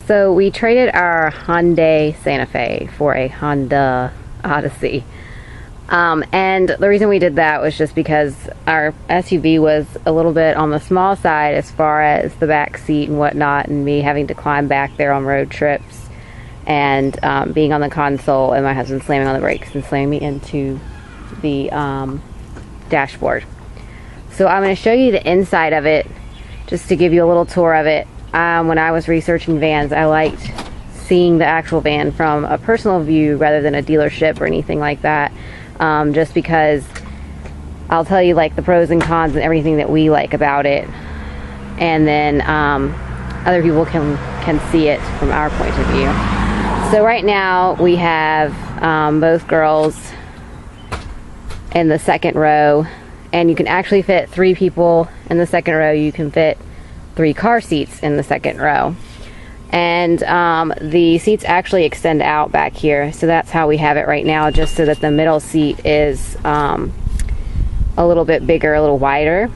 So we traded our Hyundai Santa Fe for a Honda Odyssey. And the reason we did that was just because our SUV was a little bit on the small side as far as the back seat and whatnot, and me having to climb back there on road trips, and being on the console and my husband slamming on the brakes and slamming me into the dashboard. So I'm going to show you the inside of it just to give you a little tour of it. When I was researching vans, I liked seeing the actual van from a personal view rather than a dealership or anything like that, just because I'll tell you like the pros and cons and everything that we like about it, and then other people can see it from our point of view. So right now we have both girls in the second row, and you can actually fit 3 people in the second row. You can fit 3 car seats in the second row, and the seats actually extend out back here, so that's how we have it right now, just so that the middle seat is a little bit bigger, a little wider.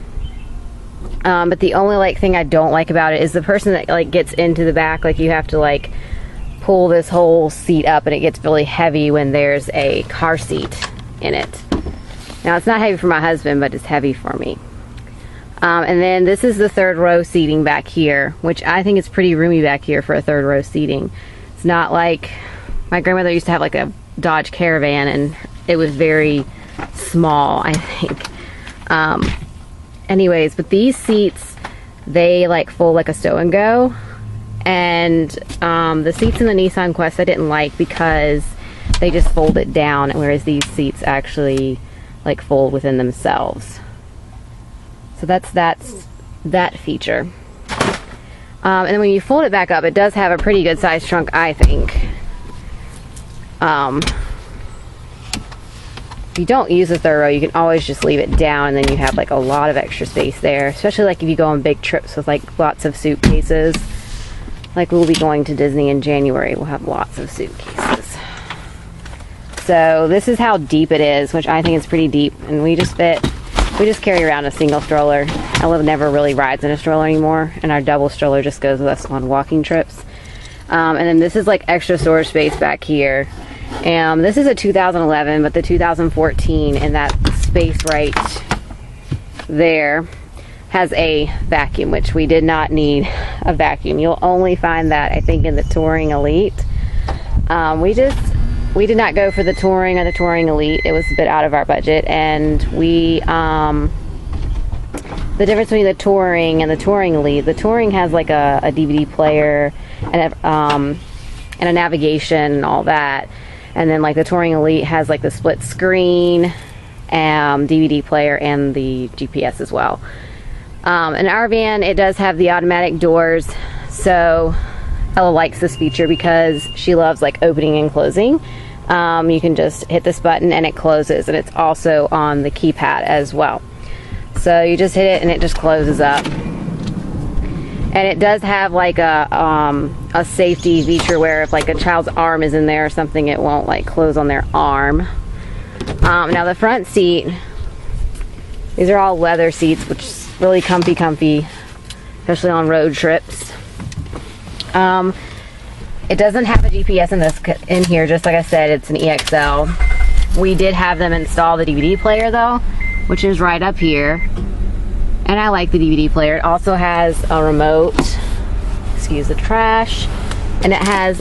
But the only like thing I don't like about it is the person that like gets into the back, like you have to like pull this whole seat up, and it gets really heavy when there's a car seat in it. Now it's not heavy for my husband, but it's heavy for me. And then this is the third row seating back here, which I think is pretty roomy back here for a third row seating. It's not like my grandmother used to have like a Dodge Caravan, and it was very small, I think. Anyways, but these seats, they like fold like a stow and go. And the seats in the Nissan Quest I didn't like because they just fold it down, whereas these seats actually like fold within themselves. So that's that feature. And then when you fold it back up, it does have a pretty good sized trunk, I think. If you don't use the third row, you can always just leave it down, and then you have like a lot of extra space there, especially like if you go on big trips with like lots of suitcases. Like we'll be going to Disney in January, we'll have lots of suitcases. So this is how deep it is, which I think is pretty deep, and we just carry around a single stroller. Ella never really rides in a stroller anymore, and our double stroller just goes with us on walking trips. And then this is like extra storage space back here. And this is a 2011, but the 2014 in that space right there has a vacuum, which we did not need a vacuum. You'll only find that, I think, in the Touring Elite. We did not go for the Touring or the Touring Elite. It was a bit out of our budget, and we the difference between the Touring and the Touring Elite, the Touring has like a DVD player and a navigation and all that, and then like the Touring Elite has like the split screen DVD player and the GPS as well. In our van, it does have the automatic doors, so Ella likes this feature because she loves like opening and closing. You can just hit this button and it closes, and it's also on the keypad as well. So you just hit it and it just closes up. And it does have like a safety feature where if like a child's arm is in there or something, it won't like close on their arm. Now the front seat, these are all leather seats, which is really comfy, especially on road trips. It doesn't have a GPS in here, just like I said, it's an EXL. We did have them install the DVD player though, which is right up here. And I like the DVD player. It also has a remote, excuse the trash, and it has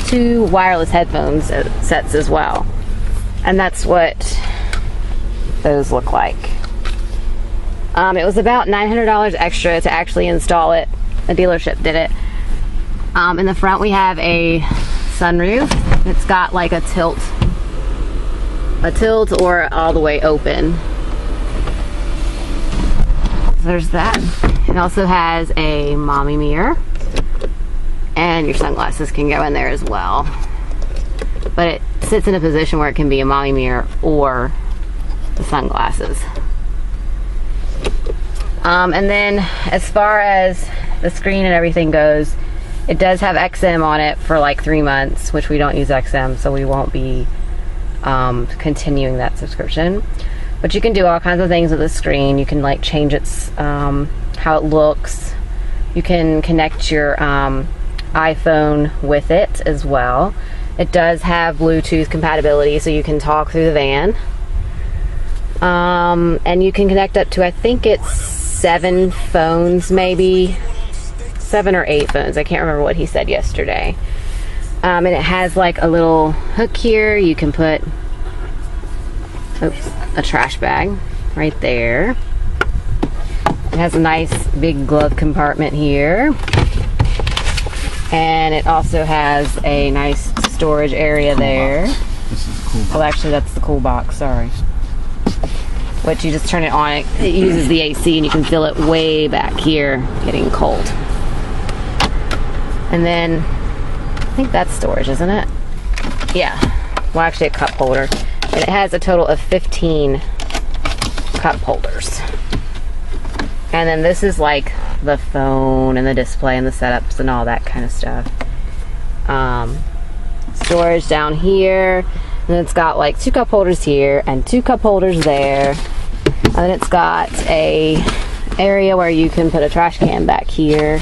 2 wireless headphones sets as well. And that's what those look like. It was about $900 extra to actually install it. The dealership did it. In the front we have a sunroof. It's got like a tilt or all the way open. So there's that. It also has a mommy mirror, and your sunglasses can go in there as well. But it sits in a position where it can be a mommy mirror or the sunglasses. And then as far as the screen and everything goes, it does have XM on it for like 3 months, which we don't use XM, so we won't be continuing that subscription. But you can do all kinds of things with the screen. You can like change its how it looks. You can connect your iPhone with it as well. It does have Bluetooth compatibility, so you can talk through the van. And you can connect up to, I think it's 7 phones, maybe 7 or 8 phones. I can't remember what he said yesterday. And it has like a little hook here. You can put a trash bag right there. It has a nice big glove compartment here. And it also has a nice storage area there. This is the cool box. Well, actually, that's the cool box, sorry. Which you just turn it on, it uses the AC, and you can feel it way back here getting cold. And then, I think that's storage, isn't it? Yeah. Well, actually a cup holder. And it has a total of 15 cup holders. And then this is like the phone and the display and the setups and all that kind of stuff. Storage down here. And then it's got like 2 cup holders here and 2 cup holders there. And then it's got a area where you can put a trash can back here.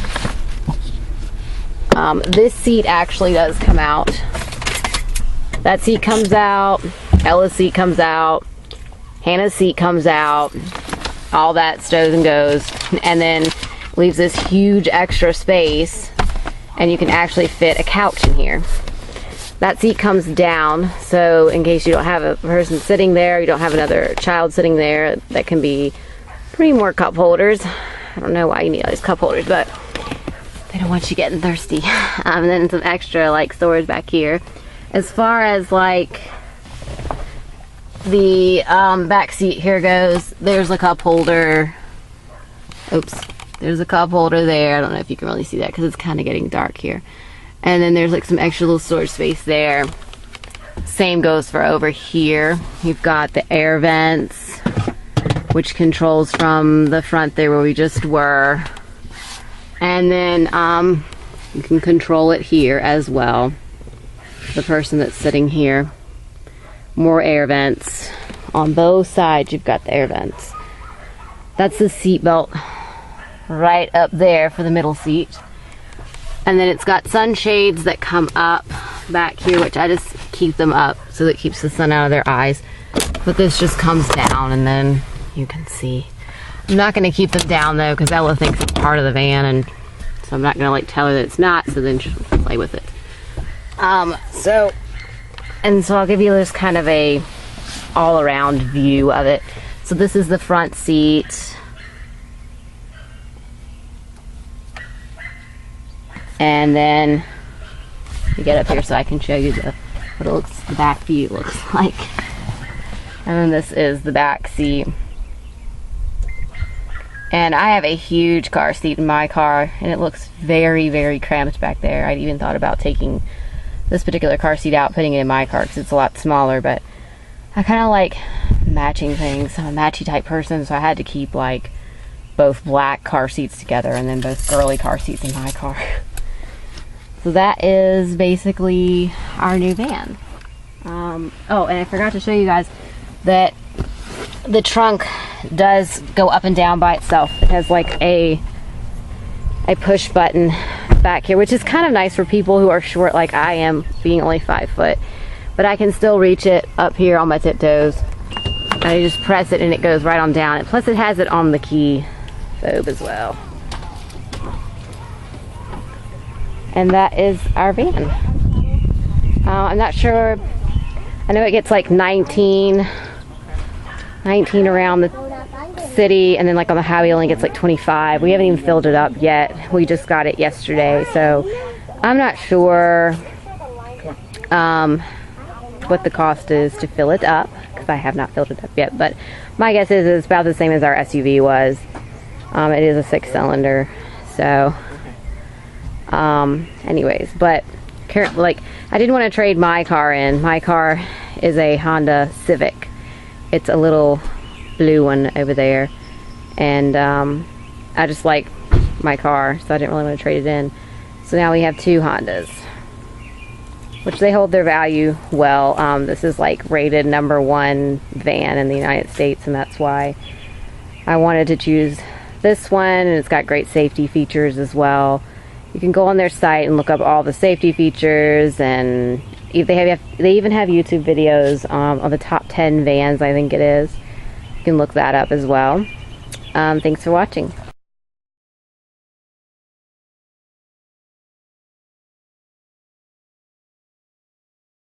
This seat actually does come out. That seat comes out. Ella's seat comes out. Hannah's seat comes out. All that stows and goes, and then leaves this huge extra space, and you can actually fit a couch in here. That seat comes down, so in case you don't have a person sitting there, you don't have another child sitting there, that can be 3 more cup holders. I don't know why you need all these cup holders, but they don't want you getting thirsty. And then some extra like storage back here. As far as like the back seat here goes, there's a cup holder. Oops, there's a cup holder there. I don't know if you can really see that because it's kind of getting dark here. And then there's like some extra little storage space there. Same goes for over here. You've got the air vents, which controls from the front there where we just were. And then you can control it here as well. The person that's sitting here. More air vents. On both sides you've got the air vents. That's the seat belt right up there for the middle seat. And then it's got sunshades that come up back here, which I just keep them up so that it keeps the sun out of their eyes. But this just comes down and then you can see. I'm not going to keep them down though because Ella thinks it's part of the van, and so I'm not going to like tell her that it's not, so then she'll play with it. So I'll give you this kind of a all-around view of it. So this is the front seat. And then you get up here so I can show you what the back view looks like. And then this is the back seat. And I have a huge car seat in my car, and it looks very, very cramped back there. I'd even thought about taking this particular car seat out, putting it in my car because it's a lot smaller, but I kind of like matching things. I'm a matchy type person, so I had to keep like both black car seats together and then both girly car seats in my car. So that is basically our new van. Oh, and I forgot to show you guys that the trunk does go up and down by itself. It has like a push button back here, which is kind of nice for people who are short like I am, being only 5 foot. But I can still reach it up here on my tiptoes. I just press it and it goes right on down. And plus it has it on the key fob as well. And that is our van. I'm not sure. I know it gets like 19 around the city, and then like on the highway only gets like 25. We haven't even filled it up yet. We just got it yesterday, so I'm not sure what the cost is to fill it up because I have not filled it up yet, but my guess is it's about the same as our SUV was. It is a 6-cylinder, so anyways, but like I didn't want to trade my car in. My car is a Honda Civic. It's a little blue one over there, and I just like my car, so I didn't really want to trade it in. So now we have 2 Hondas, which they hold their value well. This is like rated #1 van in the United States, and that's why I wanted to choose this one. And it's got great safety features as well. You can go on their site and look up all the safety features, and they even have YouTube videos of the top 10 vans, I think it is. You can look that up as well. Thanks for watching.